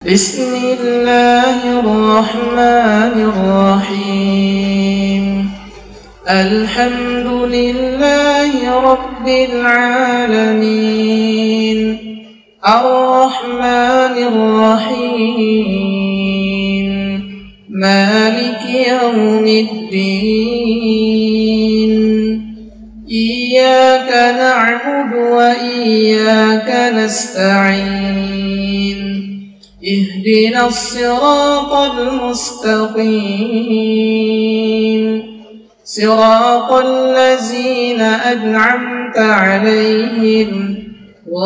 بسم الله الرحمن الرحيم. الحمد لله رب العالمين، الرحمن الرحيم، مالك يوم الدين. إياك نعبد وإياك نستعين، اهدنا الصراط المستقيم، صراط الذين أنعمت عليهم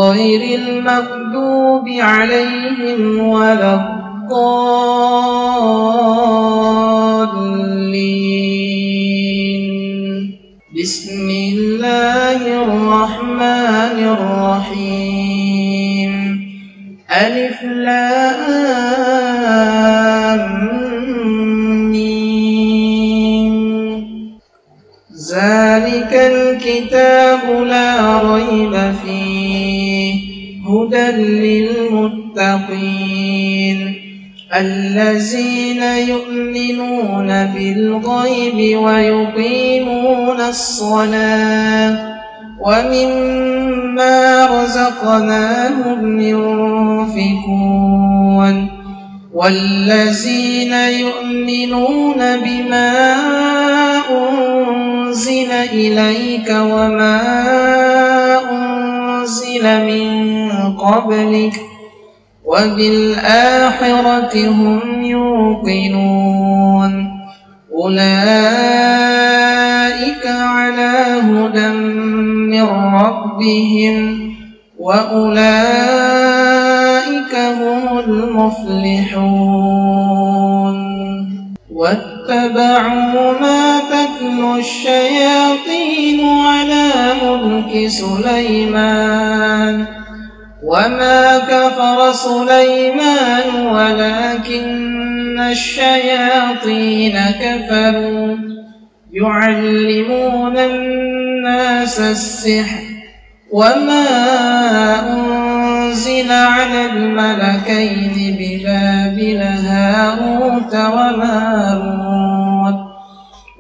غير المغضوب عليهم ولا الضالين. بسم الله الرحمن الرحيم. ألف لام ميم. ذلك الكتاب لا ريب فيه هدى للمتقين الذين يؤمنون بالغيب ويقيمون الصلاة ومما رزقناهم ينفقون والذين يؤمنون بما أنزل إليك وما أنزل من قبلك وبالآخرة هم يوقنون أولئك على هدى من ربهم وأولئك هم المفلحون. واتبعوا ما تتلو الشياطين على ملك سليمان وما كفر سليمان ولكن الشياطين كفروا يعلمون الناس السحر وما أنزل على الملكين ببابل هاروت وماروت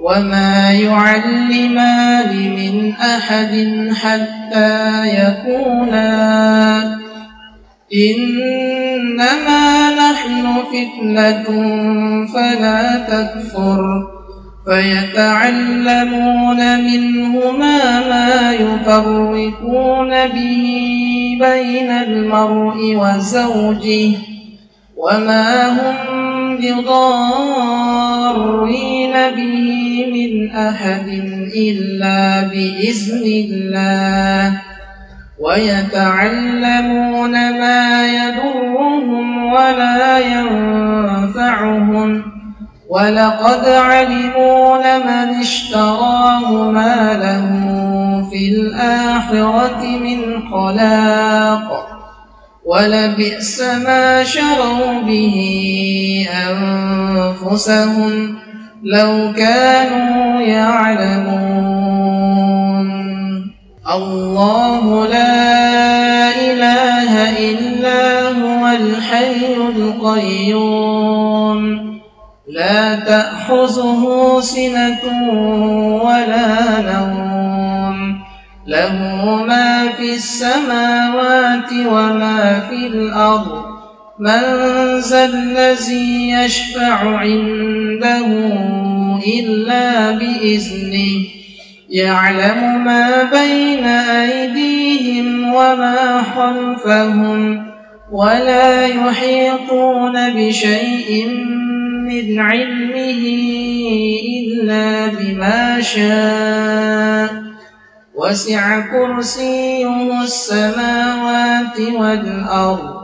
وما يعلمان من أحد حتى يقولا إنما نحن فتنة فلا تكفر فيتعلمون منهما ما يفرقون به بين المرء وزوجه وما هم بضارين به من أحد إلا بإذن الله ويتعلمون ما يضرهم ولا ينفعهم ولقد علموا لمن اشتراه ما له في الآخرة من خلاق ولبئس ما شروا به أنفسهم لو كانوا يعلمون. الله لا إله إلا هو الحي القيوم لا تأخذه سنة ولا نوم له ما في السماوات وما في الأرض من ذا الذي يشفع عنده إلا بإذنه يعلم ما بين أيديهم وما خلفهم ولا يحيطون بشيء من علمه إلا بما شاء وسع كرسيه السماوات والأرض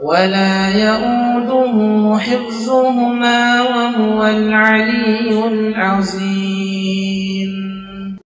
ولا يؤوده حفظهما وهو العلي العظيم.